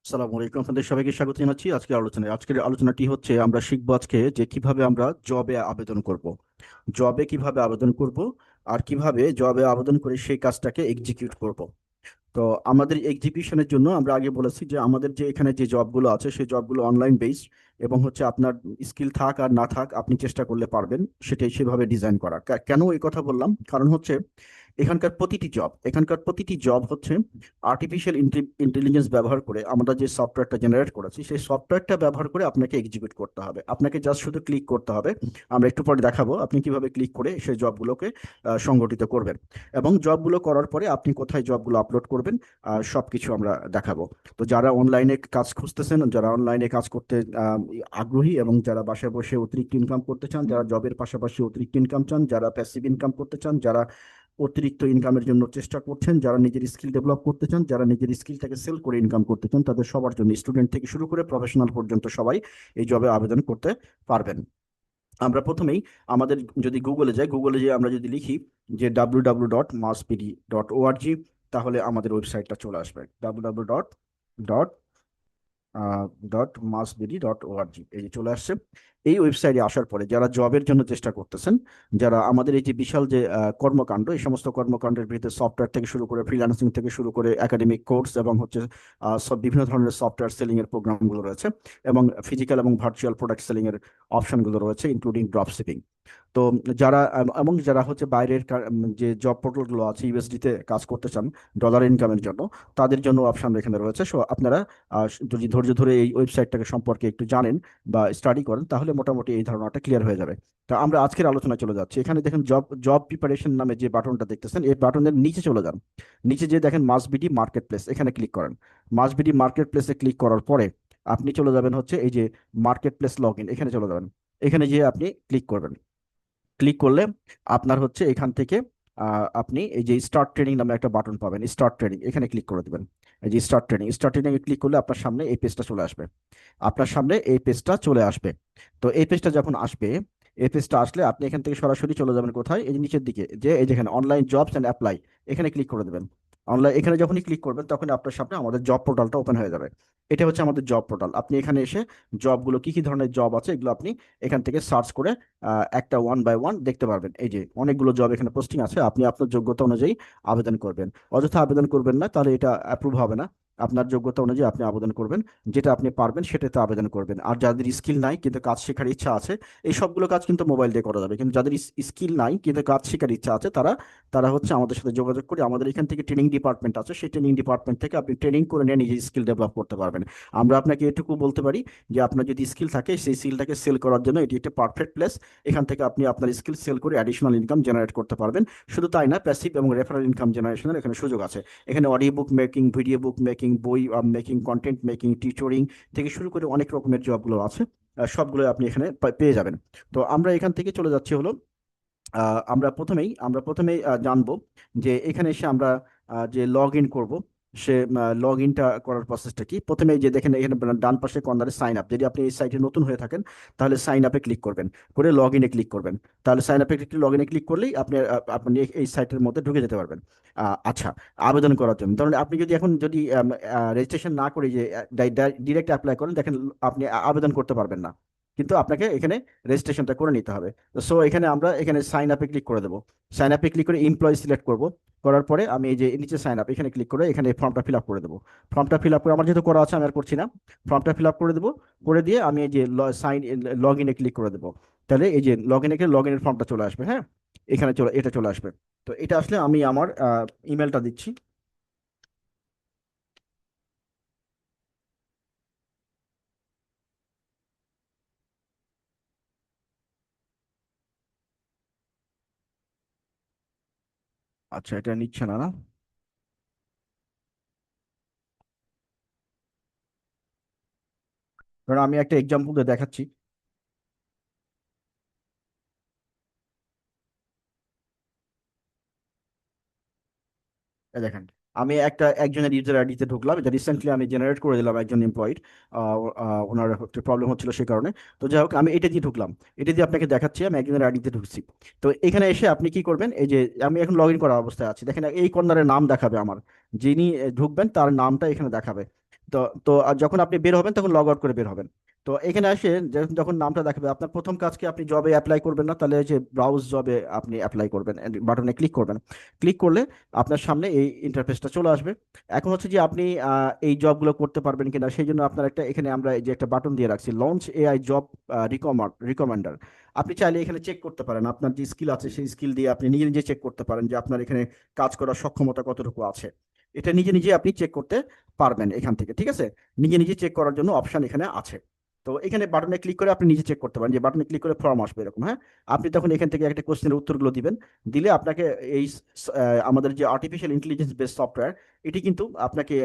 আসসালামু আলাইকুম, আপনাদের সবাইকে স্বাগত জানাচ্ছি আজকের আলোচনাটি হচ্ছে আমরা শিখবো আজকে যে কিভাবে আমরা জবে আবেদন করব। জবে কিভাবে আবেদন করব আর কিভাবে জবে আবেদন করে সেই কাজটাকে এক্সিকিউট করব। তো আমাদের এক্সিকিউশনের জন্য আমরা আগে বলেছি যে আমাদের যে এখানে যে জবগুলো আছে সেই জবগুলো অনলাইন বেসড এবং হচ্ছে আপনার স্কিল থাক আর না থাক আপনি চেষ্টা করলে পারবেন সেটাই সেভাবে ডিজাইন করা। কেন এই কথা বললাম, কারণ হচ্ছে এখানকার প্রতিটি জব হচ্ছে আর্টিফিশিয়াল ইন্টেলিজেন্স ব্যবহার করে আমরা যে সফটওয়্যারটা জেনারেট করেছি সেই সফটওয়্যারটা ব্যবহার করে আপনাকে এক্সিকিউট করতে হবে। আপনাকে জাস্ট শুধু ক্লিক করতে হবে। আমরা একটু পরে দেখাবো আপনি কিভাবে ক্লিক করে সেই জবগুলোকে সংগঠিত করবেন এবং জবগুলো করার পরে আপনি কোথায় জবগুলো আপলোড করবেন সবকিছু আমরা দেখাবো। তো যারা অনলাইনে কাজ খুঁজতেছেন, যারা অনলাইনে কাজ করতে আগ্রহী এবং যারা বাসায় বসে অতিরিক্ত ইনকাম করতে চান, যারা জবের পাশাপাশি অতিরিক্ত ইনকাম চান, যারা প্যাসিভ ইনকাম করতে চান, যারা অতিরিক্ত ইনকামের জন্য চেষ্টা করছেন, যারা নিজের স্কিল ডেভেলপ করতে চান, যারা নিজের স্কিলটাকে সেল করে ইনকাম করতে চান, তাদের সবার জন্য স্টুডেন্ট থেকে শুরু করে প্রফেশনাল পর্যন্ত সবাই এই জবে আবেদন করতে পারবেন। আমরা প্রথমেই আমাদের যদি গুগলে যাই আমরা যদি লিখি যে www.maspd.org, তাহলে আমাদের ওয়েবসাইটটা চলে আসবে www.massbd.org। এই যে চলে আসছে। এই ওয়েবসাইটে আসার পরে যারা জবের জন্য চেষ্টা করতেছেন, যারা আমাদের এই যে বিশাল যে কর্মকাণ্ড, এই সমস্ত কর্মকাণ্ডের ভিতরে সফটওয়্যার থেকে শুরু করে ফ্রিল্যান্সিং থেকে শুরু করে একাডেমিক কোর্স এবং হচ্ছে সব বিভিন্ন ধরনের সফটওয়্যার সেলিং এর প্রোগ্রামগুলো রয়েছে এবং ফিজিক্যাল এবং ভার্চুয়াল প্রোডাক্ট সেলিং এর অপশনগুলো রয়েছে ইনক্লুডিং ড্রপ শিপিং। তো যারা এবং যারা হচ্ছে বাইরের যে জব পোর্টালগুলো আছে ইউএসডি তে কাজ করতে চান ডলার ইনকামের জন্য, তাদের জন্য অপশন এখানে রয়েছে। সো আপনারা যদি ধৈর্য ধরে এই ওয়েবসাইটটাকে সম্পর্কে একটু জানেন বা স্টাডি করেন তাহলে মোটামুটি এই ধারণাটা ক্লিয়ার হয়ে যাবে। তা আমরা আজকের আলোচনায় চলে যাচ্ছি। এখানে দেখেন জব জব প্রিপারেশন নামে যে বাটনটা দেখতেছেন, এই বাটনের নিচে চলে যান। নিচে যে দেখেন মাসবিডি মার্কেট প্লেস, এখানে ক্লিক করেন। মাসবিডি মার্কেট প্লেসে ক্লিক করার পরে আপনি চলে যাবেন হচ্ছে এই যে মার্কেট প্লেস লগ ইন, এখানে চলে যাবেন। এখানে যে আপনি ক্লিক করবেন। ক্লিক করলে আপনার হচ্ছে এখান থেকে আপনি এই যে স্টার্ট ট্রেনিং নামে একটা বাটন পাবেন, স্টার্ট ট্রেনিং, এখানে ক্লিক করে দেবেন। এই যে স্টার্ট ট্রেনিং এ ক্লিক করলে আপনার সামনে এই পেজটা চলে আসবে। আপনার সামনে এই পেজটা চলে আসবে। তো এই পেজটা যখন আসবে, এই পেজটা আসলে আপনি এখান থেকে সরাসরি চলে যাবেন কোথায়, এই যে নিচের দিকে যে এই যেখানে অনলাইন জবস এন্ড অ্যাপ্লাই, এখানে ক্লিক করে দেবেন। অনলাইন এখানে যখনই ক্লিক করবেন তখন আপনার সামনে আমাদের জব পোর্টালটা ওপেন হয়ে যাবে। এটা হচ্ছে আমাদের জব পোর্টাল। আপনি এখানে এসে জবগুলো কি কি ধরনের জব আছে এগুলো আপনি এখান থেকে সার্চ করে একটা ওয়ান বাই ওয়ান দেখতে পারবেন। এই যে অনেকগুলো জব এখানে পোস্টিং আছে, আপনি আপনার যোগ্যতা অনুযায়ী আবেদন করবেন। অযথা আবেদন করবেন না, তাহলে এটা অ্যাপ্রুভ হবে না। আপনার যোগ্যতা অনুযায়ী আপনি আবেদন করবেন, যেটা আপনি পারবেন সেটাতে আবেদন করবেন। আর যাদের স্কিল নাই কিন্তু কাজ শেখার ইচ্ছা আছে, এই সবগুলো কাজ কিন্তু মোবাইল দিয়ে করা যাবে। কিন্তু যাদের স্কিল নাই কিন্তু কাজ শেখার ইচ্ছা আছে, তারা তারা হচ্ছে আমাদের সাথে যোগাযোগ করে, আমাদের এখান থেকে ট্রেনিং ডিপার্টমেন্ট আছে, সেই ট্রেনিং ডিপার্টমেন্ট থেকে আপনি ট্রেনিং করে নিয়ে নিজের স্কিল ডেভেলপ করতে পারবেন। আমরা আপনাকে এটুকু বলতে পারি যে আপনার যদি স্কিল থাকে সেই স্কিলটাকে সেল করার জন্য এটি একটা পারফেক্ট প্লেস। এখান থেকে আপনি আপনার স্কিল সেল করে অ্যাডিশনাল ইনকাম জেনারেট করতে পারবেন। শুধু তাই না, প্যাসিভ এবং রেফারেল ইনকাম জেনারেশনের এখানে সুযোগ আছে। এখানে অডিও বুক মেকিং, ভিডিও বুক মেকিং, বই মেকিং, কন্টেন্ট মেকিং, টিউটরিং থেকে শুরু করে অনেক রকমের জবগুলো আছে। সবগুলো আপনি এখানে পেয়ে যাবেন। তো আমরা এখান থেকে চলে যাচ্ছি হলো আমরা প্রথমেই জানবো যে এখানে এসে আমরা যে লগ ইন করবো, সে লগ ইনটা করার প্রসেসটা কি। প্রথমে এই যে দেখেন এখানে ডান পাশে কর্নারে সাইন আপ, যদি আপনি এই সাইটে নতুন হয়ে থাকেন তাহলে সাইন আপে ক্লিক করবেন, করে লগ ইনে ক্লিক করবেন। তাহলে সাইন আপে লগ ইনে ক্লিক করলেই আপনি এই সাইটের মধ্যে ঢুকে যেতে পারবেন। আচ্ছা, আবেদন করার জন্য ধরুন আপনি যদি রেজিস্ট্রেশন না করে যে ডিরেক্ট অ্যাপ্লাই করেন, দেখেন আপনি আবেদন করতে পারবেন না, কিন্তু আপনাকে এখানে রেজিস্ট্রেশনটা করে নিতে হবে। সো এখানে আমরা এখানে সাইন আপে ক্লিক করে দেবো। সাইন আপে ক্লিক করে এমপ্লয় সিলেক্ট করব। করার পরে আমি এই যে নিচে সাইন আপ এখানে ক্লিক করে এখানে ফর্মটা ফিল আপ করে দেবো। ফর্মটা ফিল আপ করে আমার যেহেতু করা আছে আমি আর করছি না, ফর্মটা ফিল আপ করে দেবো। করে দিয়ে আমি এই যে লগ ইনে ক্লিক করে দেবো। তাহলে এই যে লগ ইনের ফর্মটা চলে আসবে। হ্যাঁ, এটা চলে আসবে। তো এটা আসলে আমি আমার ইমেলটা দিচ্ছি। আচ্ছা, এটা নিচ্ছে না না। কারণ আমি একটা এক্সাম্পল দিয়ে দেখাচ্ছি। এই দেখেন, আমি একজনের ইউজার আইডিতে ঢুকলাম, এটা রিসেন্টলি আমি জেনারেট করে দিলাম একজন এমপ্লয়েড। ওনার একটু প্রবলেম হচ্ছিল সেই কারণে। তো যাই হোক, আমি এটা দিয়ে ঢুকলাম। এটা দিয়ে আপনাকে দেখাচ্ছি আমি একজনের আইডিতে ঢুকছি। তো এখানে এসে আপনি কি করবেন, এই যে আমি এখন লগ ইন করা অবস্থায় আছি, দেখেন এই কর্নারে নাম দেখাবে আমার। যিনি ঢুকবেন তার নামটা এখানে দেখাবে। তো তো যখন আপনি বের হবেন তখন লগ আউট করে বের হবেন। তো এখানে আসে যখন নামটা দেখাবে, আপনার প্রথম কাজকে আপনি জবে অ্যাপ্লাই করবেন না, তাহলে এই যে ব্রাউজ জবে আপনি অ্যাপ্লাই করবেন, বাটনে ক্লিক করবেন। ক্লিক করলে আপনার সামনে এই ইন্টারফেসটা চলে আসবে। এখন হচ্ছে যে আপনি এই জবগুলো করতে পারবেন কিনা সেই জন্য আপনার একটা, এখানে আমরা এই যে একটা বাটন দিয়ে রাখছি, লঞ্চ এআই জব রিকমান্ডার। আপনি চাইলে এখানে চেক করতে পারেন আপনার যে স্কিল আছে, সেই স্কিল দিয়ে আপনি নিজে নিজে চেক করতে পারেন যে আপনার এখানে কাজ করার সক্ষমতা কতটুকু আছে। এটা নিজে নিজে আপনি চেক করতে পারবেন এখান থেকে, ঠিক আছে? নিজে নিজে চেক করার জন্য অপশন এখানে আছে। তো এখানে বাটনে ক্লিক করে আপনি নিজে চেক করতে পারেন, যে বাটনে ক্লিক করে ফর্ম আসবে এরকম, হ্যাঁ। আপনি তখন এখান থেকে একটা কোশ্চেনের উত্তরগুলো দিবেন। দিলে আপনাকে এই আমাদের যে আর্টিফিশিয়াল ইন্টেলিজেন্স বেস সফটওয়্যার, এটি কিন্তু আপনাকে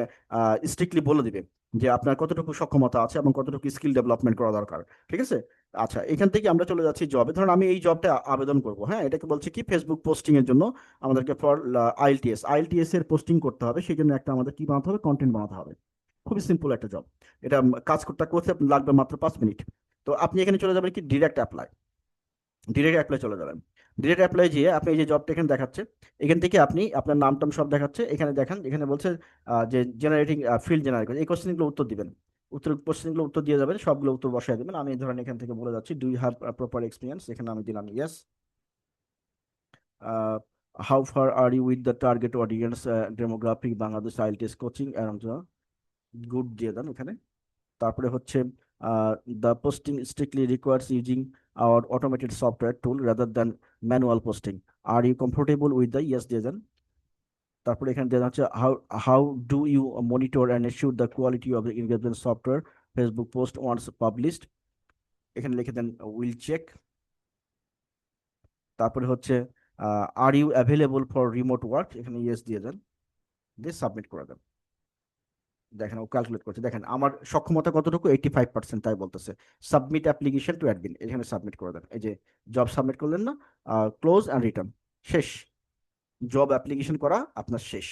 স্ট্রিক্টলি বলে দিবে যে আপনার কতটুকু সক্ষমতা আছে এবং কতটুকু স্কিল ডেভেলপমেন্ট করা দরকার, ঠিক আছে? আচ্ছা, এখান থেকে আমরা চলে যাচ্ছি জবে। ধরুন আমি এই জবটা আবেদন করব, হ্যাঁ, এটাকে বলছে কি ফেসবুক পোস্টিং এর জন্য আমাদেরকে ফর আইএলটিএস আইএলটিএস এর পোস্টিং করতে হবে, সেই জন্য একটা আমাদের কি বানাতে হবে, কন্টেন্ট বানাতে হবে। খুবই সিম্পল একটা জব। এটা কাজ করতে করতে লাগবে মাত্র 5 মিনিট। তো আপনি এখানে চলে যাবেন কি ডিরেক্ট অ্যাপ্লাই, ডিরেক্ট অ্যাপ্লাই চলে যাবেন। ডিরেক্ট অ্যাপ্লাই যেয়ে আপনি এই যে জবটা এখানে দেখাচ্ছে, এখান থেকে আপনি আপনার নাম টাম সব দেখাচ্ছে, এখানে দেখান, এখানে বলছে যে জেনারেটিং ফিল্ড জেনারেট করে এই কোশ্চেনগুলো উত্তর দিবেন। কোশ্চেনগুলো উত্তর দিয়ে যাবেন, সবগুলো উত্তর বসায় দেবেন। আমি ধরেন এখান থেকে বলে যাচ্ছি, do you have proper experience, এখানে আমি দিলাম yes. How far are you with the target audience demographic Bangladesh IELTS coaching around good দিয়ে দেন এখানে। তারপরে হচ্ছে the posting strictly requires using our automated software tool rather than manual posting, are you comfortable with the yes দিয়ে দেন। তারপরে এখানে দেওয়া হচ্ছে how how do you monitor and ensure the quality of the engagement software Facebook post once published, এখানে লিখে দেন will check. তারপরে হচ্ছে are you available for remote work, এখানে ইয়েস দিয়ে দেন, দিয়ে সাবমিট করে দেন। দেখেন ও ক্যালকুলেট করছে, দেখেন আমার সক্ষমতা কতটুকু, 85%, তাই বলতেছে। সাবমিট অ্যাপ্লিকেশন টু অ্যাডমিন, এখানে সাবমিট করে দেন। এই যে জব সাবমিট করলেন না, ক্লোজ অ্যান্ড রিটার্ন, শেষ। জব অ্যাপ্লিকেশন করা আপনার শেষ।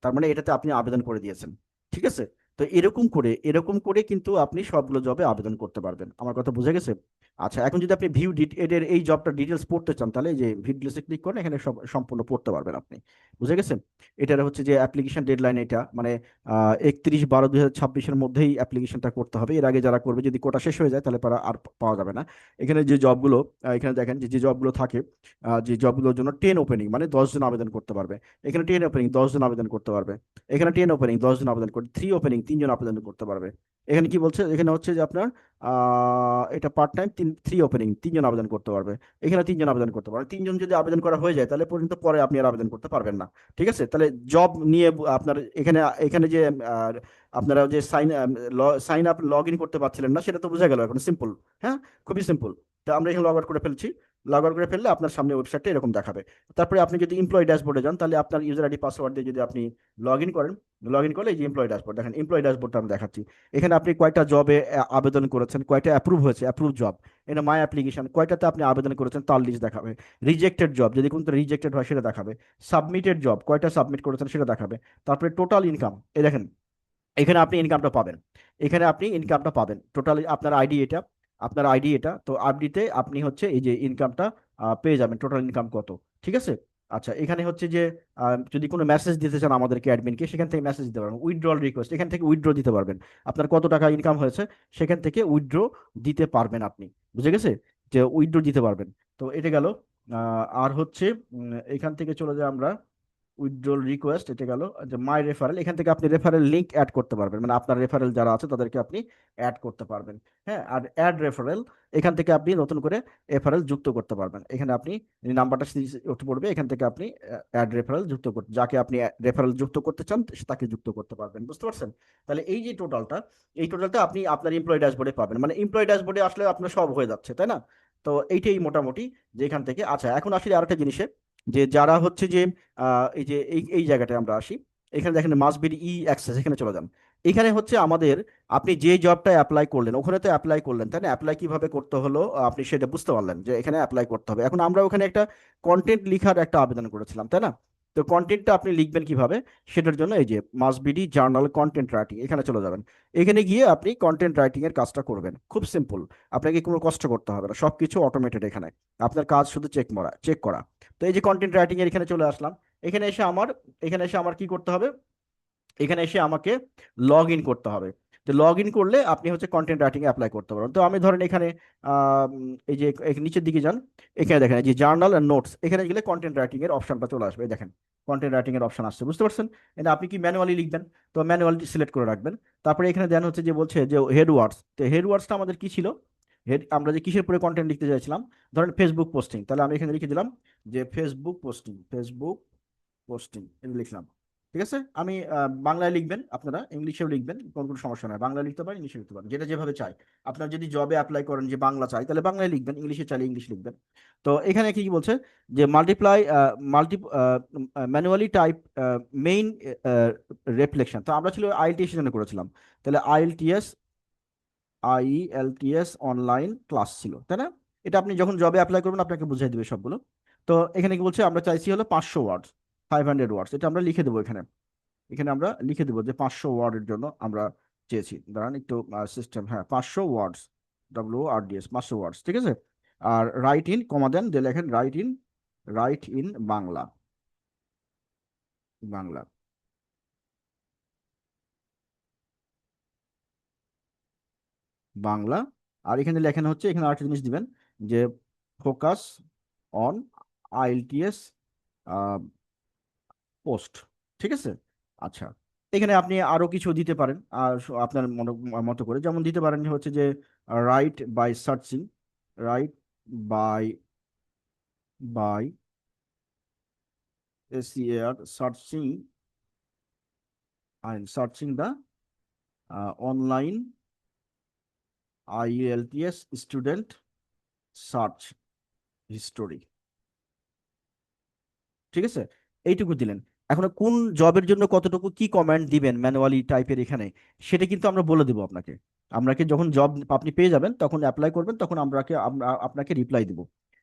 তার মানে এটাতে আপনি আবেদন করে দিয়েছেন, ঠিক আছে? তো এরকম করে কিন্তু আপনি সবগুলো জবে আবেদন করতে পারবেন। আমার কথা বুঝে গেছে? আচ্ছা, এখন যদি আপনি ভিউ এর এই জবটা ডিটেলস পড়তে চান, তাহলে এই যে ভিউ ডিটেলসে ক্লিক করেন, এখানে সব সম্পূর্ণ পড়তে পারবেন আপনি। বুঝে গেছেন? এটার হচ্ছে যে অ্যাপ্লিকেশন ডেডলাইন, এটা মানে 31/12/2026-এর মধ্যেই অ্যাপ্লিকেশনটা করতে হবে। এর আগে যারা করবে, যদি কোটা শেষ হয়ে যায় তাহলে আর পাওয়া যাবে না। এখানে যে জবগুলো, এখানে দেখেন যে যে জবগুলো থাকে, যে জবগুলোর জন্য 10 ওপেনিং, মানে 10 জন আবেদন করতে পারবে। এখানে 10 ওপেনিং, 10 জন আবেদন করতে পারবে। এখানে 10 ওপেনিং, 10 জন আবেদন করতে, 3 ওপেনিং, 3 জন আবেদন করতে পারবে। এখানে কি বলছে, এখানে হচ্ছে যে আপনার এটা পার্ট টাইম, 3 ওপেনিং, 3 জন আবেদন করতে পারবে। এখানে 3 জন আবেদন করতে পারবে। 3 জন যদি আবেদন করা হয়ে যায় তাহলে পর্যন্ত পরে আপনি আর আবেদন করতে পারবেন না, ঠিক আছে? তাহলে জব নিয়ে আপনার এখানে এখানে যে আপনারা যে সাইন আপ লগ ইন করতে পারছিলেন না, সেটা তো বোঝা গেল এখন, সিম্পল। হ্যাঁ, খুবই সিম্পল। তো আমরা এখানে লগ আউট করে ফেলছি। লগ আউট করে ফেললে আপনার সামনে ওয়েবসাইটটা এরকম দেখাবে। তারপরে আপনি যদি এমপ্লয়ি ড্যাশবোর্ডে যান, তাহলে আপনার ইউজার আইডি পাসওয়ার্ড দিয়ে যদি আপনি লগ ইন করেন, লগ ইন করলে এই যে এমপ্লয়ি ড্যাশবোর্ড, দেখেন এমপ্লয়ি ড্যাশবোর্ডটা আমি দেখাচ্ছি। এখানে আপনি কয়টা জবে আবেদন করেছেন, কয়টা অ্যাপ্রুভ হয়েছে, অ্যাপ্রুভ জব। এটা মাই অ্যাপ্লিকেশন, কয়টাতে আপনি আবেদন করেছেন তার লিস্ট দেখাবে। রিজেক্টেড জব, যদি কোনো রিজেক্টেড হয় সেটা দেখাবে। সাবমিটেড জব, কয়টা সাবমিট করেছেন সেটা দেখাবে। তারপরে টোটাল ইনকাম, এই দেখেন এখানে আপনি ইনকামটা পাবেন। এখানে আপনি ইনকামটা পাবেন টোটালি, আপনার আইডি এটা, আপনার আইডি এটা। তো আইডিতে আপনি হচ্ছে এই যে ইনকামটা পেয়ে যাবেন, টোটাল ইনকাম কত, ঠিক আছে? আচ্ছা, এখানে হচ্ছে যে যদি কোনো মেসেজ দিতে চান আমাদেরকে অ্যাডমিনকে, সেখান থেকে মেসেজ দিতে পারবেন। উইথড্রল রিকোয়েস্ট, এখান থেকে উইথড্র দিতে পারবেন। আপনার কত টাকা ইনকাম হয়েছে সেখান থেকে উইথড্র দিতে পারবেন আপনি। বুঝে গেছে? যে উইথড্র দিতে পারবেন। তো এটা গেল। আর হচ্ছে এখান থেকে চলে যাই আমরা, উইথড্রল রিকোয়েস্ট, এটা গেল। যে মাই রেফারেল, এখান থেকে আপনি রেফারেল লিংক অ্যাড করতে পারবেন, মানে আপনার রেফারেল যারা আছে তাদেরকে আপনি অ্যাড করতে পারবেন। হ্যাঁ, আর অ্যাড রেফারেল, এখান থেকে আপনি নতুন করে রেফারেল যুক্ত করতে পারবেন। এখানে আপনি নাম্বারটা উঠে পড়বে, এখান থেকে আপনি অ্যাড রেফারেল যুক্ত করতে, যাকে আপনি রেফারেল যুক্ত করতে চান তাকে যুক্ত করতে পারবেন। বুঝতে পারছেন? তাহলে এই যে টোটালটা, এই টোটালটা আপনি আপনার এমপ্লয়ি ড্যাশবোর্ডে পাবেন। মানে এমপ্লয়ি ড্যাশবোর্ডে আসলে আপনার সব হয়ে যাচ্ছে, তাই না? তো এইটাই মোটামুটি যেখান থেকে। আচ্ছা, এখন আসলে আরেকটা জিনিসে, যে যারা হচ্ছে যে এই যে এই জায়গাটায় আমরা আসি, এখানে দেখেন মাস্ট বি ই অ্যাক্সেস, এখানে চলে যান। এখানে হচ্ছে আমাদের, আপনি যে জবটা অ্যাপ্লাই করলেন ওখানে তো অ্যাপ্লাই করলেন, তাই না? অ্যাপ্লাই কিভাবে করতে হলো আপনি সেটা বুঝতে পারলেন, যে এখানে অ্যাপ্লাই করতে হবে। এখন আমরা ওখানে একটা কন্টেন্ট লিখার একটা আবেদন করেছিলাম, তাই না? তো কন্টেন্টটা আপনি লিখবেন কিভাবে, সেটার জন্য এই যে must BD journal content writing, এখানে চলে যাবেন। এখানে গিয়ে আপনি কন্টেন্ট রাইটিং এর কাজটা করবেন, খুব সিম্পল। আপনাকে কোনো কষ্ট করতে হবে না, সবকিছু অটোমেটেড এখানে। আপনার কাজ শুধু চেক করা। তো এই যে কন্টেন্ট রাইটিং এর এখানে চলে আসলাম। এখানে এসে আমার এখানে এসে আমার কি করতে হবে, এখানে এসে আমাকে লগ ইন করতে হবে। তো লগ ইন করলে আপনি হচ্ছে কন্টেন্ট রাইটিং এ অ্যাপ্লাই করতে পারবেন। তো আমি ধরেন এখানে এই যে নিচের দিকে যান, এখানে দেখেন এই যে জার্নাল এন্ড নোটস, এখানে গেলে কন্টেন্ট রাইটিং এর অপশনটা চলে আসবে। এই দেখেন কন্টেন্ট রাইটিং এর অপশন আসছে, বুঝতে পারছেন? এটা আপনি কি ম্যানুয়ালি লিখবেন, তো ম্যানুয়ালি সিলেক্ট করে রাখবেন। তারপরে এখানে দেন হচ্ছে যে বলছে যে হেড ওয়ার্ডস, তো হেড ওয়ার্ডসটা আমাদের কি ছিল, হেড আমরা যে কিসের উপরে কন্টেন্ট লিখতে চাইছিলাম, ধরেন ফেসবুক পোস্টিং, তাহলে আমি এখানে লিখে দিলাম যে ফেসবুক পোস্টিং, ফেসবুক পোস্টিং এটা লিখলাম। ঠিক আছে, আমি বাংলায় লিখবেন, আপনারা ইংলিশেও লিখবেন, কোনো কোনো সমস্যা নয়, বাংলা লিখতে পারেন, ইংলিশে লিখতে পারেন, যেটা যেভাবে চাই। আপনার যদি জবে অ্যাপ্লাই করেন যে বাংলা চাই, তাহলে বাংলায় লিখবেন, ইংলিশে চাইলে ইংলিশ লিখবেন। তো এখানে কি কি বলছে যে multiply multi manually type main reflection, তো আমরা ছিল আইএলটিএস জন্য করেছিলাম, তাহলে আইএলটিএস অনলাইন ক্লাস ছিল, তাই না? এটা আপনি যখন জবে অ্যাপ্লাই করবেন আপনাকে বুঝিয়ে দিবে সবগুলো। তো এখানে কি বলছে, আমরা চাইছি হলো 500 ওয়ার্ডস, 500 ওয়ার্ডস, এটা আমরা লিখে দেবো এখানে। এখানে আমরা লিখে দেবো যে 500 ওয়ার্ডের জন্য আমরা চেয়েছি, দাঁড়ান একটু সিস্টেম, হ্যাঁ 500 ওয়ার্ডস, WRDS 500 ওয়ার্ডস, ঠিক আছে। আর রাইট ইন কমা দেন, দিয়ে লেখেন রাইট ইন বাংলা, বাংলা, বাংলা। আর এখানে লেখেন হচ্ছে, এখানে আরেকটা জিনিস দিবেন যে ফোকাস অন আইএলটিএস পোস্ট, ঠিক আছে। আচ্ছা, এখানে আপনি আরো কিছু দিতে পারেন আর আপনার মতো করে, যেমন দিতে পারেন যে হচ্ছে যে right by searching, right by by SER searching, searching the online IELTS student search history, ঠিক আছে। এইটুকু দিলেন। এখন কোন জবের জন্য কতটুকু কি কমেন্ট দিবেন ম্যানুয়ালি টাইপের এখানে, সেটা কিন্তু আমরা বলে দিব আপনাকে। আপনাকে যখন জব আপনি পেয়ে যাবেন, তখন অ্যাপ্লাই করবেন, তখন আমরা আপনাকে রিপ্লাই দিব।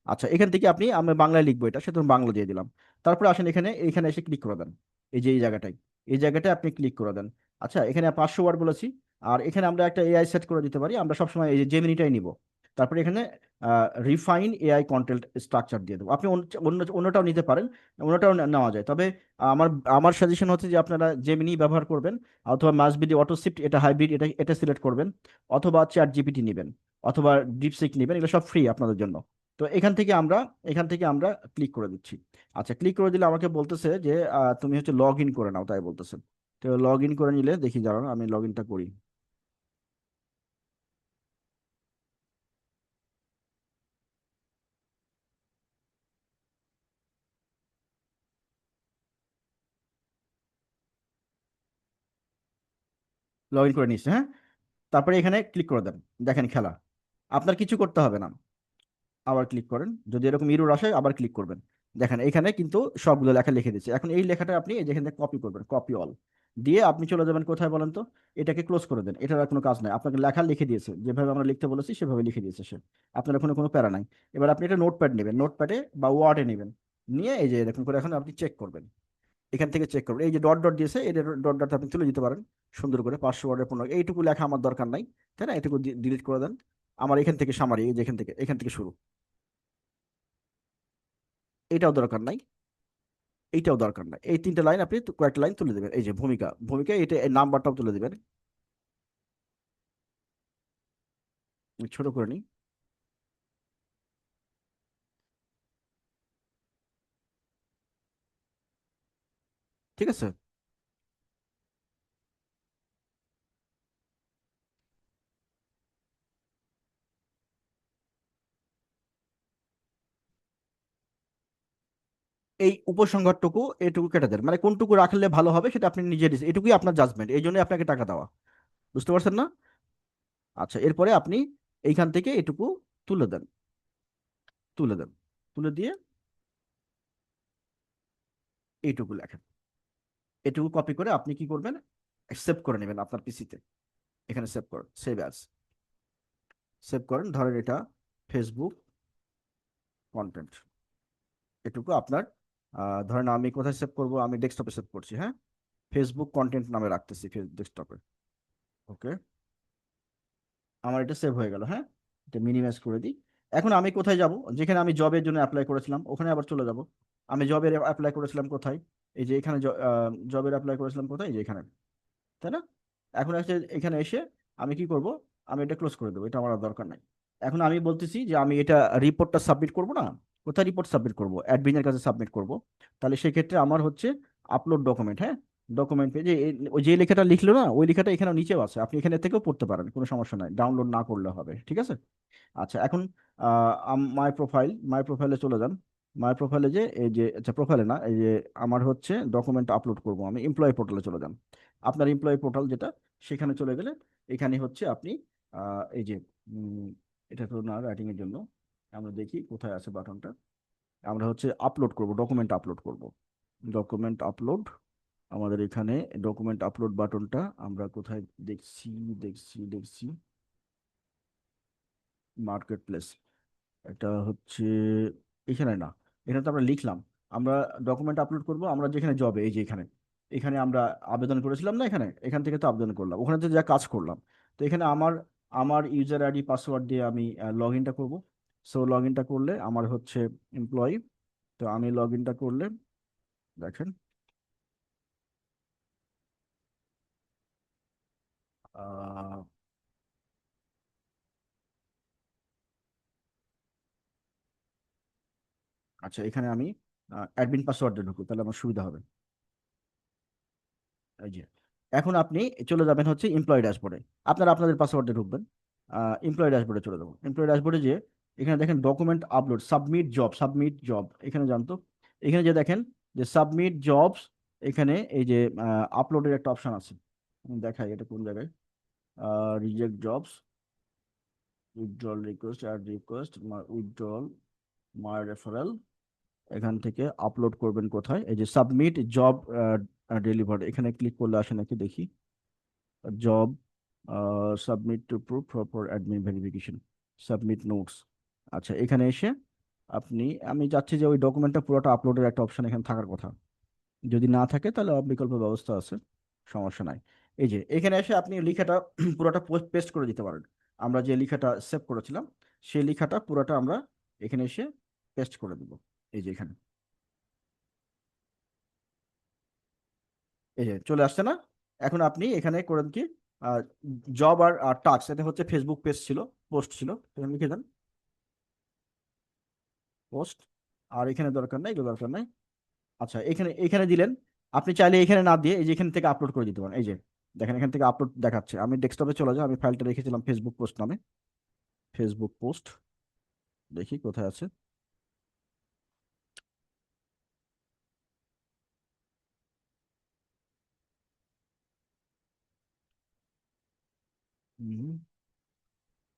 আচ্ছা, এখান থেকে আপনি, আমি বাংলায় লিখবো এটা, সেটা বাংলা দিয়ে দিলাম। তারপরে আসেন এখানে, এখানে এসে ক্লিক করে দেন, এই যে এই জায়গাটায়, এই জায়গাটায় আপনি ক্লিক করে দেন। আচ্ছা, এখানে 500 ওয়ার্ড বলেছি। আর এখানে আমরা একটা এআই সেট করে দিতে পারি, আমরা সবসময় এই যে জেমিনিটাই নিব। তারপরে এখানে রিফাইন এআই কন্টেন্ট স্ট্রাকচার দিয়ে দেবো। আপনি অন্যটাও নিতে পারেন, অন্যটাও নেওয়া যায়, তবে আমার আমার সাজেশন হচ্ছে যে আপনারা জেমিনি ব্যবহার করবেন, অথবা মাসবিডি অটোসিফট, এটা হাইব্রিড, এটা এটা সিলেক্ট করবেন, অথবা চ্যাট জিপিটি নেবেন, অথবা ডিপসিক নেবেন, এগুলো সব ফ্রি আপনাদের জন্য। তো এখান থেকে আমরা ক্লিক করে দিচ্ছি। আচ্ছা, ক্লিক করে দিলে আমাকে বলতেছে যে তুমি হচ্ছে লগ ইন করে নাও, তাই বলতেছে। তো লগ ইন করে নিলে দেখি, দাঁড়ান আমি লগ ইনটা করি। লগ ইন করে নিচ্ছে, হ্যাঁ। তারপরে এখানে ক্লিক করে দেন, দেখেন খেলা, আপনার কিছু করতে হবে না। আবার ক্লিক করেন, যদি এরকম ইরর আসে আবার ক্লিক করবেন। দেখেন এখানে কিন্তু সবগুলো লেখা লিখে দিচ্ছে। এখন এই লেখাটা আপনি এই যেখানে কপি করবেন, কপি অল দিয়ে আপনি চলে যাবেন কোথায় বলেন তো, এটাকে ক্লোজ করে দেন। এটার আর কোনো কাজ নাই, আপনাকে লেখা লিখে দিয়েছে, যেভাবে আমরা লিখতে বলেছি সেভাবে লিখে দিয়েছে সে। আপনার কোনো কোনো প্যারা নাই। এবার আপনি এটা নোটপ্যাড নেবেন, নোটপ্যাডে বা ওয়ার্ডে নেবেন, নিয়ে এই যে এরকম করে এখন আপনি চেক করবেন। এখান থেকে চেক করবেন, এই যে ডট ডট দিয়েছে, এই ডট ডট আপনি তুলে দিতে পারেন সুন্দর করে, 500 ওয়ার্ডের পূর্ণ, এইটুকু লেখা আমার দরকার নাই, তাই না? এটুকু ডিলিট করে দেন। আমার এখান থেকে সামারি, এই যে এখান থেকে শুরু, এটাও দরকার নাই, এইটাও দরকার নাই। এই তিনটে লাইন আপনি কয়েকটা লাইন তুলে দেবেন, এই যে ভূমিকা, ভূমিকা এটা এই নাম্বারটাও তুলে দেবেন। আমি ছোট করে নিই। ঠিক আছে, এই উপসংহারটুকু এটুকু কেটে দেন, মানে কোনটুকু রাখলে ভালো হবে সেটা আপনি নিজে এটুকুই আপনার জাজমেন্ট, এই জন্য আপনাকে টাকা দেওয়া, বুঝতে পারছেন না? আচ্ছা, এরপরে আপনি এইখান থেকে এটুকু তুলে দেন, তুলে দেন, তুলে দিয়ে এইটুকু লেখেন। এটুকু কপি করে আপনি কি করবেন, সেভ করে নেবেন আপনার পিসিতে। এখানে সেভ করেন, সেভ অ্যাজ, সেভ করেন, ধরেন এটা ফেসবুক কন্টেন্ট, এটুকু আপনার ধরেন আমি কোথায় সেভ করব, আমি ডেস্কটপে সেভ করছি, হ্যাঁ। ফেসবুক কন্টেন্ট নামে রাখতেছি ডেস্কটপে। ওকে, আমার এটা সেভ হয়ে গেল, হ্যাঁ। এটা মিনিমাইজ করে দিই। এখন আমি কোথায় যাব, যেখানে আমি জবের জন্য অ্যাপ্লাই করেছিলাম ওখানে আবার চলে যাব। আমি জবের অ্যাপ্লাই করেছিলাম কোথায়? এই যে এখানে জবের অ্যাপ্লাই করেছিলাম কোথায়? এই যে এখানে, তাই না? এখন এসে এখানে এসে আমি কি করব? আমি এটা ক্লোজ করে দেবো, এটা আমার আর দরকার নাই। এখন আমি বলতেছি যে আমি এটা রিপোর্টটা সাবমিট করব না, কোথায় রিপোর্ট সাবমিট করব? অ্যাডমিনের কাছে সাবমিট করব। তাহলে সেক্ষেত্রে আমার হচ্ছে আপলোড ডকুমেন্ট, হ্যাঁ, ডকুমেন্ট পেজে ওই যে লেখাটা লিখলো না, ওই লেখাটা এখানে নিচেও আছে, আপনি এখানে থেকেও পড়তে পারেন, কোনো সমস্যা নাই, ডাউনলোড না করলে হবে, ঠিক আছে? আচ্ছা, এখন মাই প্রোফাইলে চলে যান। মাই প্রোফাইলে যে এই যে, আচ্ছা প্রোফাইলে না, এই যে আমার হচ্ছে ডকুমেন্ট আপলোড করব আমি, এমপ্লয়ি পোর্টালে চলে যান। আপনার এমপ্লয়ি পোর্টাল যেটা, সেখানে চলে গেলে এখানে হচ্ছে আপনি এই যে উম, এটা তো না রাইটিং এর জন্য, আমরা দেখি কোথায় আছে বাটনটা। আমরা হচ্ছে আপলোড করব, ডকুমেন্ট আপলোড করব, ডকুমেন্ট আপলোড। আমাদের এখানে ডকুমেন্ট আপলোড বাটনটা আমরা কোথায় দেখছি? দেখছি মার্কেট প্লেস। এটা হচ্ছে এখানে না, এখানে তো আমরা লিখলাম। আমরা ডকুমেন্ট আপলোড করব আমরা যেখানে জবে, এই যে এখানে, এখানে আমরা আবেদন করেছিলাম না, এখানে এখান থেকে তো আবেদন করলাম, ওখানে তো যা কাজ করলাম। তো এখানে আমার আমার ইউজার আইডি পাসওয়ার্ড দিয়ে আমি লগ ইনটা করবো। সো লগ ইনটা করলে আমার হচ্ছে এমপ্লয়ি। তো আমি লগ ইনটা করলে দেখেন, আহ, আচ্ছা এখানে আমি অ্যাডমিন পাসওয়ার্ড দিয়ে ঢুকবো, তাহলে আমার সুবিধা হবে। এই যে এখন আপনি চলে যাবেন হচ্ছে এমপ্লয়ি ড্যাশবোর্ডে, আপনারা আপনাদের পাসওয়ার্ডে ঢুকবেন। এমপ্লয়ি ড্যাশবোর্ডে চলে যাবো, এমপ্লয়ি ড্যাশবোর্ডে যে এখানে দেখেন ডকুমেন্ট আপলোড, সাবমিট জব এখানে জানতো। এখানে যে দেখেন যে সাবমিট জবস, এখানে এই যে আপলোডের একটা অপশন আছে, আমি দেখাই এটা কোন জায়গায়। Reject jobs, withdrawal request, add request, withdrawal, my referral. এখান থেকে আপলোড করবেন কোথায়? এই যে সাবমিট জব ডেলিভার, এখানে ক্লিক করলে আসে নাকি দেখি। Job submit to proof for admin verification, submit notes. আচ্ছা এখানে এসে আপনি, আমি চাচ্ছি যে ওই ডকুমেন্টটা পুরোটা আপলোডের একটা অপশন এখানে থাকার কথা, যদি না থাকে তাহলে বিকল্প ব্যবস্থা আছে, সমস্যা নাই। এই যে এখানে এসে আপনি লেখাটা পুরোটা পেস্ট করে দিতে পারেন। আমরা যে লেখাটা সেভ করেছিলাম সেই লেখাটা পুরোটা আমরা এখানে এসে পেস্ট করে দেবো। এই যে এখানে, এই যে চলে আসছে না? এখন আপনি এখানে করেন কি, জব আর টাস্ক, এটা হচ্ছে ফেসবুক পেজ ছিল, পোস্ট ছিল, এখানে লিখে দেন পোস্ট। আর এখানে দরকার নাই, এগুলো দরকার নাই। আচ্ছা এখানে এখানে দিলেন। আপনি চাইলে এখানে না দিয়ে এই যে এখান থেকে আপলোড করে দিতে পারেন। এই যে দেখেন এখান থেকে আপলোড দেখাচ্ছে, আমি ডেস্কটপে চলে যাই, আমি ফাইলটা রেখেছিলাম ফেসবুক পোস্ট নামে, ফেসবুক পোস্ট, দেখি কোথায় আছে।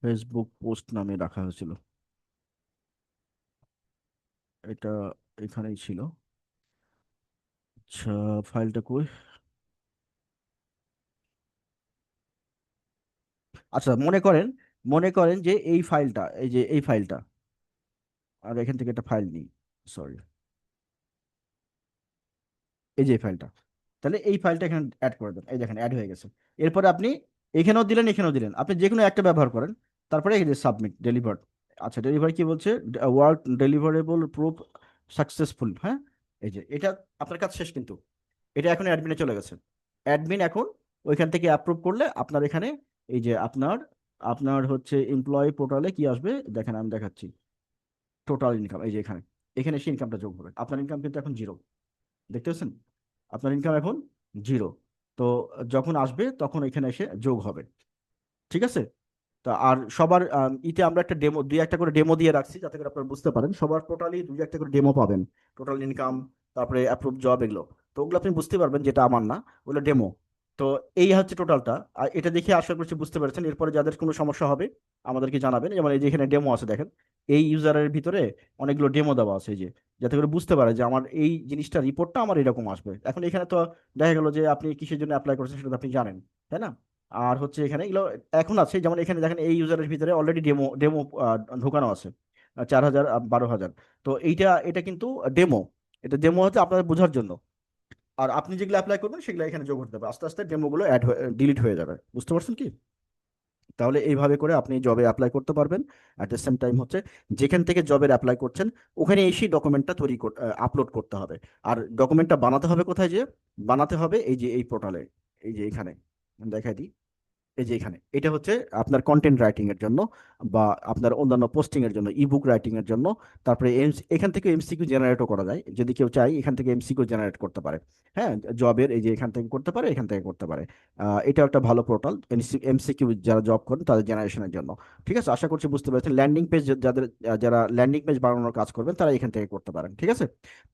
ফেসবুক পোস্ট নামে রাখা হয়েছিল, এটা এখানেই ছিল। আচ্ছা ফাইলটা কই? আচ্ছা মনে করেন যে এই ফাইলটা, এই যে এই ফাইলটা, আর এখান থেকে একটা ফাইল নিই, সরি, এই যে ফাইলটা, তাহলে এই ফাইলটা এখানে অ্যাড করে দেন, এই দেখেন অ্যাড হয়ে গেছে। এরপরে আপনি এখানেও দিলেন, এখানেও দিলেন, আপনি যে কোনো একটা ব্যবহার করেন। তারপরে এই যে সাবমিট ডেলিভার্ড। আচ্ছা ডেলিভার কি বলছে? ওয়ার্ক ডেলিভারেবল প্রুফ সাকসেসফুল, হ্যাঁ। এই যে এটা আপনার কাজ শেষ কিন্তু, এটা এখন অ্যাডমিনে চলে গেছে। অ্যাডমিন এখন ওইখান থেকে অ্যাপ্রুভ করলে আপনার এখানে এই যে আপনার আপনার হচ্ছে এমপ্লয়ি পোর্টালে কি আসবে দেখেন, আমি দেখাচ্ছি। টোটাল ইনকাম, এই যে এখানে, এখানে এসে ইনকামটা যোগ হবে। আপনার ইনকাম কিন্তু এখন জিরো, দেখতে পাচ্ছেন? আপনার ইনকাম এখন জিরো। তো যখন আসবে তখন এখানে এসে যোগ হবে, ঠিক আছে? তা আর সবার ইতে আমরা একটা ডেমো, দুই একটা করে ডেমো দিয়ে রাখছি যাতে করে আপনারা বুঝতে পারেন, সবার টোটালি দুই একটা করে ডেমো পাবেন, টোটাল ইনকাম, তারপরে অ্যাপ্রুভ জব, এগুলো। তো ওগুলো আপনি বুঝতে পারবেন, যেটা আমার না, ওগুলো ডেমো। তো এই হচ্ছে টোটালটা, আর এটা দেখে আশা করছি বুঝতে পেরেছেন। এরপরে যাদের কোনো সমস্যা হবে আমাদেরকে জানাবেন, যেমন এই যে এখানে ডেমো আছে দেখেন, এই ইউজারের ভিতরে অনেকগুলো ডেমো দেওয়া আছে, এই যে, যাতে করে বুঝতে পারে যে আমার এই জিনিসটা রিপোর্টটা আমার এরকম আসবে। এখন এখানে তো দেখা গেল যে আপনি কিসের জন্য অ্যাপ্লাই করছেন সেটা তো আপনি জানেন, তাই না? আর হচ্ছে এখানে এগুলো এখন আছে, যেমন এখানে দেখেন এই ইউজারের ভিতরে অলরেডি ডেমো ডেমো ঢোকানো আছে, 4,000 12,000। তো এটা কিন্তু ডেমো, এটা ডেমো হচ্ছে আপনাদের বোঝার জন্য। আর আপনি যেগুলো অ্যাপ্লাই করবেন সেগুলো এখানে যোগ হতে হবে, আস্তে আস্তে ডেমোগুলো ডিলিট হয়ে যাবে, বুঝতে পারছেন কি? তাহলে এইভাবে করে আপনি জবে অ্যাপ্লাই করতে পারবেন। অ্যাট দ্য সেম টাইম হচ্ছে যেখান থেকে জবের অ্যাপ্লাই করছেন ওখানে এসেই ডকুমেন্টটা আপলোড করতে হবে। আর ডকুমেন্টটা বানাতে হবে কোথায়, যে বানাতে হবে এই যে এই পোর্টালে, এই যে এখানে দেখাই দিই, এই যে এখানে এটা হচ্ছে আপনার কন্টেন্ট রাইটিং এর জন্য বা আপনার অন্যান্য পোস্টিং এর জন্য, ইবুক রাইটিং এর জন্য। তারপরে এখান থেকে এমসিকিউ জেনারেটও করা যায়, যদি কেউ চায় এখান থেকে এমসিকিউ জেনারেট করতে পারে। হ্যাঁ, জবের এই যে এখান থেকে করতে পারে, এখান থেকে করতে পারে। এটা একটা ভালো পোর্টাল এমসিকিউ যারা জব করেন তাদের জেনারেশনের জন্য। ঠিক আছে, আশা করছি বুঝতে পেরেছেন। ল্যান্ডিং পেজ যাদের যারা ল্যান্ডিং পেজ বানানোর কাজ করবেন তারা এখান থেকে করতে পারেন। ঠিক আছে,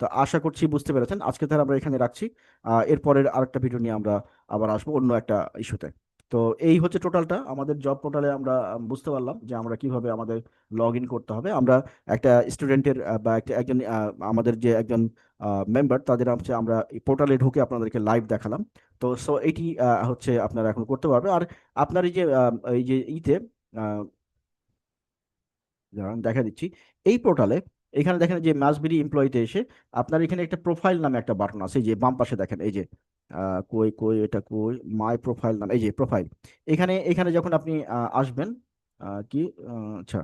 তো আশা করছি বুঝতে পেরেছেন। আজকে তাহলে আমরা এখানে রাখছি। এরপরের আরেকটা ভিডিও নিয়ে আমরা আবার আসবো অন্য একটা ইস্যুতে। তো এই হচ্ছে টোটালটা আমাদের জব পোর্টালে। আমরা বুঝতে পারলাম যে আমরা কিভাবে আমাদের লগ ইন করতে হবে। আমরা একটা স্টুডেন্টের বা একজন আমাদের যে একজন মেম্বার তাদের হচ্ছে আমরা পোর্টালে ঢুকে আপনাদেরকে লাইভ দেখালাম। তো সো এটি হচ্ছে আপনারা এখন করতে পারবে। আর আপনার এই যে ইতে আহ, দাঁড়ান দেখা দিচ্ছি, এই পোর্টালে এখানে দেখেন যে মাসবিডি এমপ্লয়িতে এসে আপনার এখানে একটা প্রোফাইল নামে একটা বাটন আছে, এই যে বাম পাশে দেখেন, এই যে কই কই এটা কই, মাই প্রোফাইল নাম, এই যে প্রোফাইল। এখানে এখানে যখন আপনি আসবেন কি আচ্ছা,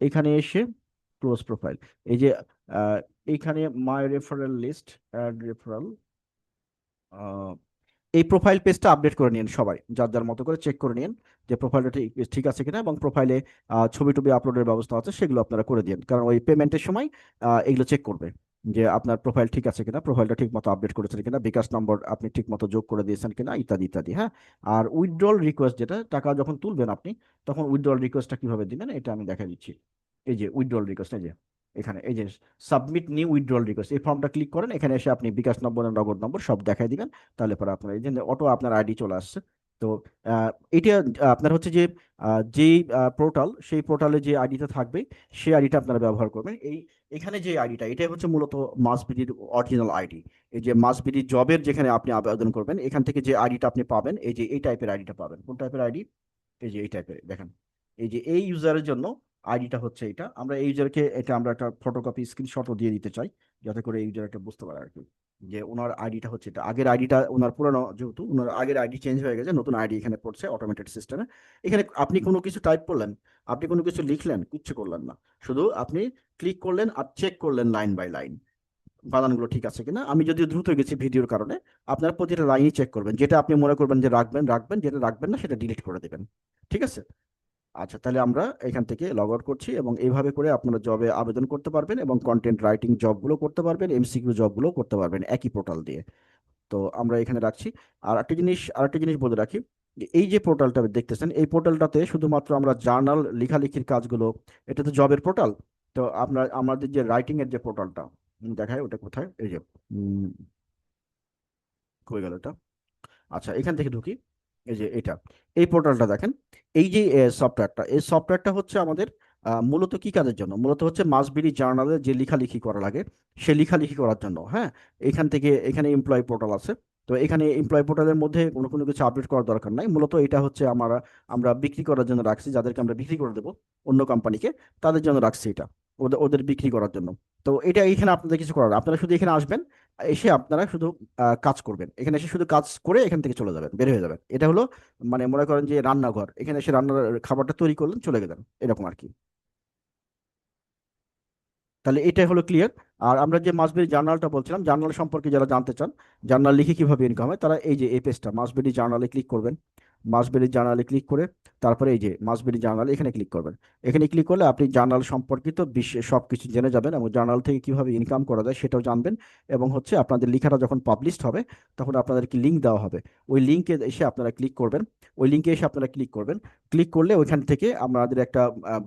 এখানে এসে ক্লোজ প্রোফাইল, এই যে আহ, এইখানে মাই রেফারেল লিস্ট, অ্যাড রেফারেল, এই প্রোফাইল পেজটা আপডেট করে নিন সবাই, যার যার মতো করে চেক করে নিন যে প্রোফাইলটা ঠিক ঠিক আছে কিনা, এবং প্রোফাইলে ছবি টবি আপলোডের ব্যবস্থা আছে সেগুলো আপনারা করে দিন, কারণ ওই পেমেন্টের সময় এগুলো চেক করবে যে আপনার প্রোফাইল ঠিক আছে কিনা, প্রোফাইলটা ঠিক মতো আপডেট করেছেন কিনা, বিকাশ নম্বর আপনি ঠিক মতো যোগ করে দিয়েছেন কিনা, ইত্যাদি ইত্যাদি। হ্যাঁ, আর উইথড্রল রিকোয়েস্ট, যেটা টাকা যখন তুলবেন আপনি তখন উইথড্রল রিকোয়েস্টটা কিভাবে দিবেন এটা আমি দেখা দিচ্ছি। এই যে উইথড্রল রিকোয়েস্ট, এই যে এখানে এই যে সাবমিট নিউ উইথড্রল রিকোয়েস্ট, এই ফর্মটা ক্লিক করেন, এখানে এসে আপনি বিকাশ নম্বর নগদ নম্বর সব দেখাই দিবেন। তাহলে পরে আপনার এই যে অটো আপনার আইডি চলে আসছে। তো এটা আপনার হচ্ছে যে যেই পোর্টাল, সেই পোর্টালে যে আইডিটা থাকবে সেই আইডিটা আপনারা ব্যবহার করবেন। এখানে যে আইডিটা, এটাই হচ্ছে মূলত মাসবিডির অরিজিনাল আইডি। এই যে মাসবিডি জবের যেখানে আপনি আবেদন করবেন, এখান থেকে যে আইডিটা আপনি পাবেন, এই যে এই টাইপের আইডিটা পাবেন। কোন টাইপের আইডি? এই যে এই টাইপের দেখেন, এই যে এই ইউজারের জন্য আইডিটা হচ্ছে এটা। আমরা এই ইউজারকে এটা আমরা একটা ফটোকপি স্ক্রিনশটও দিয়ে দিতে চাই, যাতে করে এই ইউজার একটা বুঝতে পারে আর কি, যে ওনার আইডিটা হচ্ছে এটা। আগের আইডিটা ওনার পুরনো, যেহেতু ওনার আগের আইডি চেঞ্জ হয়ে গেছে, নতুন আইডি এখানে পড়ছে অটোমেটেড সিস্টেমে। এখানে আপনি কোনো কিছু টাইপ করলেন, আপনি কোনো কিছু লিখলেন, কিচ্ছু করলেন না, শুধু আপনি ক্লিক করলেন আর চেক করলেন লাইন বাই লাইন বানানগুলো ঠিক আছে কিনা। আমি যদি দ্রুত গেছি ভিডিওর কারণে, আপনার প্রতিটা লাইনই চেক করবেন, যেটা আপনি মনে করবেন যে রাখবেন রাখবেন, যেটা রাখবেন না সেটা ডিলিট করে দেবেন। ঠিক আছে, আচ্ছা তাহলে আমরা এখান থেকে লগ আউট করছি, এবং এইভাবে করে আপনারা জবে আবেদন করতে পারবেন এবং কন্টেন্ট রাইটিং জবগুলো করতে পারবেন, এমসিকিউ জবগুলো করতে পারবেন একই পোর্টাল দিয়ে। তো আমরা এখানে রাখছি। আর আরেকটা জিনিস বলে রাখি, যে এই যে পোর্টালটা দেখতেছেন, এই পোর্টালটাতে শুধুমাত্র আমরা জার্নাল লেখালেখির কাজগুলো, এটা তো জবের পোর্টাল। তো আপনার আমাদের যে রাইটিং এর যে পোর্টালটা দেখায়, ওটা কোথায়, এই যে উম, কই গেল এটা, আচ্ছা এখান থেকে ঢুকি, এই যে এটা, এই পোর্টালটা দেখেন। এই যে সফটওয়্যারটা, এই সফটওয়্যারটা হচ্ছে আমাদের মূলত কি কাজের জন্য, মূলত হচ্ছে মাসবিডি জার্নালে যে লেখালেখি করা লাগে সে লেখালেখি করার জন্য। হ্যাঁ, এখান থেকে এখানে এমপ্লয় পোর্টাল আছে। তো এখানে এমপ্লয় পোর্টালের মধ্যে কোনো কোনো কিছু আপডেট করার দরকার নাই, মূলত এটা হচ্ছে আমরা বিক্রি করার জন্য রাখছি, যাদেরকে আমরা বিক্রি করে দেবো অন্য কোম্পানিকে, তাদের জন্য রাখছি এটা, ওদের ওদের বিক্রি করার জন্য। তো এটা এখানে আপনাদের কিছু করার না। আপনারা শুধু এখানে আসবেন, এসে আপনারা শুধু কাজ করবেন, এখানে এসে শুধু কাজ করে এখান থেকে চলে যাবেন, বের হয়ে যাবেন। এটা হলো মানে মনে করেন যে রান্নাঘর, এখানে এসে রান্নার খাবারটা তৈরি করলেন চলে গেলেন, এরকম আর কি। তাহলে এটাই হলো ক্লিয়ার। আর আমরা যে মাসবেরি জার্নালটা বলছিলাম, জার্নাল সম্পর্কে যারা জানতে চান, জার্নাল লিখে কিভাবে ইনকাম হয়, তারা এই যে এই পেজটা মাসবেরি জার্নালে ক্লিক করবেন। মাসবেরি জার্নালে ক্লিক করে তারপরে এই যে মাসবেরি জার্নাল এখানে ক্লিক করবেন। এখানে ক্লিক করলে আপনি জার্নাল সম্পর্কিত বিশ্বের সব কিছু জেনে যাবেন, এবং জার্নাল থেকে কিভাবে ইনকাম করা যায় সেটাও জানবেন। এবং হচ্ছে আপনাদের লেখাটা যখন পাবলিশড হবে তখন আপনাদেরকে লিঙ্ক দেওয়া হবে, ওই লিঙ্কে এসে আপনারা ক্লিক করবেন। ওই লিঙ্কে এসে আপনারা ক্লিক করবেন। ক্লিক করলে ওইখান থেকে আমাদের একটা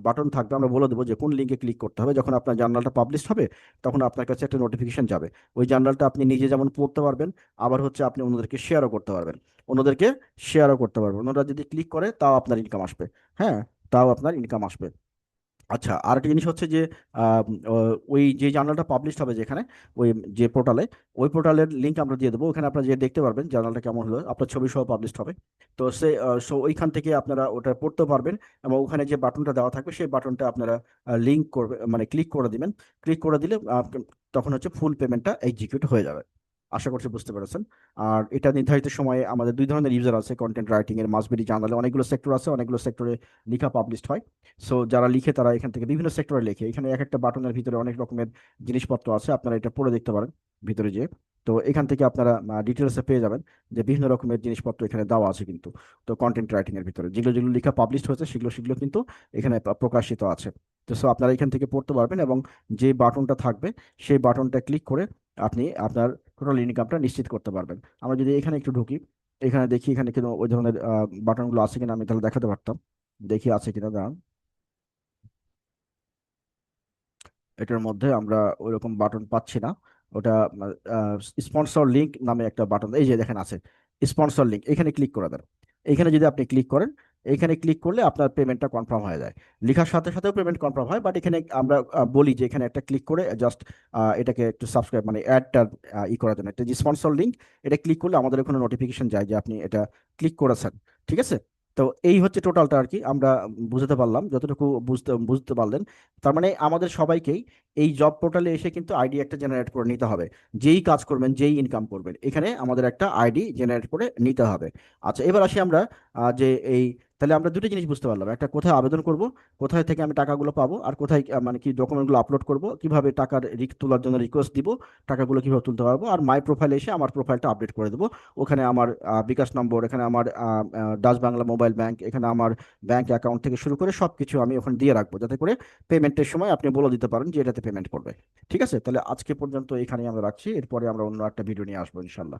বাটন থাকবে, আমরা বলে দেবো যে কোন লিঙ্কে ক্লিক করতে হবে। যখন আপনার জার্নালটা পাবলিশ হবে তখন আপনার কাছে একটা নোটিফিকেশন যাবে। ওই জার্নালটা আপনি নিজে যেমন পড়তে পারবেন, আবার হচ্ছে আপনি অন্যদেরকে শেয়ারও করতে পারবেন, অন্যদেরকে শেয়ারও করতে পারবেন। ওনারা যদি ক্লিক করে তাও আপনার ইনকাম আসবে। হ্যাঁ, তাও আপনার ইনকাম আসবে। আচ্ছা, আর একটা জিনিস হচ্ছে যে ওই যে জার্নালটা পাবলিশ হবে যেখানে, ওই যে পোর্টালে, ওই পোর্টালের লিঙ্ক আমরা দিয়ে দেবো, ওখানে আপনারা যে দেখতে পারবেন জার্নালটা কেমন হলো, আপনার ছবি সহ পাবলিশ হবে। তো সো ওইখান থেকে আপনারা ওটা পড়তে পারবেন, এবং ওখানে যে বাটনটা দেওয়া থাকবে সেই বাটনটা আপনারা লিঙ্ক করবে, মানে ক্লিক করে দিবেন। ক্লিক করে দিলে তখন হচ্ছে ফুল পেমেন্টটা এক্সিকিউট হয়ে যাবে। আশা করছি বুঝতে পেরেছেন। আর এটা নির্ধারিত সময়ে আমাদের দুই ধরনের ইউজার আছে কন্টেন্ট রাইটিং এর। মাসবেরি জার্নালে অনেকগুলো সেক্টর আছে, অনেকগুলো সেক্টরে লেখা পাবলিশড হয়। সো যারা লিখে তারা এখান থেকে বিভিন্ন সেক্টরে লেখে। এখানে এক একটা বাটনের ভিতরে অনেক রকমের জিনিসপত্র আছে, আপনারা এটা পড়ে দেখতে পারেন ভিতরে যে। তো এখান থেকে আপনারা ডিটেলসে পেয়ে যাবেন যে বিভিন্ন রকমের জিনিসপত্র এখানে দেওয়া আছে কিন্তু। তো কন্টেন্ট রাইটিং এর ভিতরে যেগুলো যেগুলো লেখা পাবলিশড হয়েছে সেগুলো সেগুলো কিন্তু এখানে প্রকাশিত আছে। তো সো আপনারা এখান থেকে পড়তে পারবেন, এবং যে বাটনটা থাকবে সেই বাটনটা ক্লিক করে আপনি আপনার টোটাল ইনকামটা নিশ্চিত করতে পারবেন। আমরা যদি এখানে একটু ঢুকি, এখানে দেখি এখানে কিন্তু ওই ধরনের বাটনগুলো আছে কিনা, আমি তাহলে দেখাতে পারতাম। দেখি আছে কিনা, দাঁড়ান। এটার মধ্যে আমরা ওইরকম বাটন পাচ্ছি না। ওটা স্পন্সর লিংক নামে একটা বাটন, এই যে দেখেন আছে স্পন্সর লিংক, এখানে ক্লিক করে দেন। এখানে যদি আপনি ক্লিক করেন, এখানে ক্লিক করলে আপনার পেমেন্টটা কনফার্ম হয়ে যায়। লেখার সাথে সাথেও পেমেন্ট কনফার্ম হয়, বাট এখানে আমরা বলি যে এখানে একটা ক্লিক করে জাস্ট এটাকে একটু সাবস্ক্রাইব মানে অ্যাডটা করার জন্য একটা যে স্পন্সর লিংক, এটা ক্লিক করলে আমাদের ওখানে নোটিফিকেশন যায় যে আপনি এটা ক্লিক করেছেন। ঠিক আছে। তো এই হচ্ছে টোটালটা আর কি, আমরা বুঝতে পারলাম যতটুকু বুঝতে বুঝতে পারলেন। তার মানে আমাদের সবাইকেই এই জব পোর্টালে এসে কিন্তু আইডি একটা জেনারেট করে নিতে হবে। যেই কাজ করবেন, যেই ইনকাম করবেন, এখানে আমাদের একটা আইডি জেনারেট করে নিতে হবে। আচ্ছা, এবার আসি আমরা যে এই, তাহলে আমরা দুটো জিনিস বুঝতে পারলাম, একটা কোথায় আবেদন করব, কোথায় থেকে আমি টাকাগুলো পাবো, আর কোথায় মানে কি ডকুমেন্টগুলো আপলোড করব, কিভাবে টাকার তোলার জন্য রিকোয়েস্ট দিব, টাকাগুলো কিভাবে তুলতে পারবো, আর মাই প্রোফাইলে এসে আমার প্রোফাইলটা আপডেট করে দেবো। ওখানে আমার বিকাশ নম্বর, এখানে আমার ডাচ বাংলা মোবাইল ব্যাংক, এখানে আমার ব্যাংক অ্যাকাউন্ট থেকে শুরু করে সবকিছু আমি ওখানে দিয়ে রাখবো, যাতে করে পেমেন্টের সময় আপনি বলে দিতে পারেন যে এটাতে পেমেন্ট করবে। ঠিক আছে, তাহলে আজকে পর্যন্ত এখানেই আমরা রাখছি, এরপরে আমরা অন্য একটা ভিডিও নিয়ে আসবো ইনশাল্লাহ।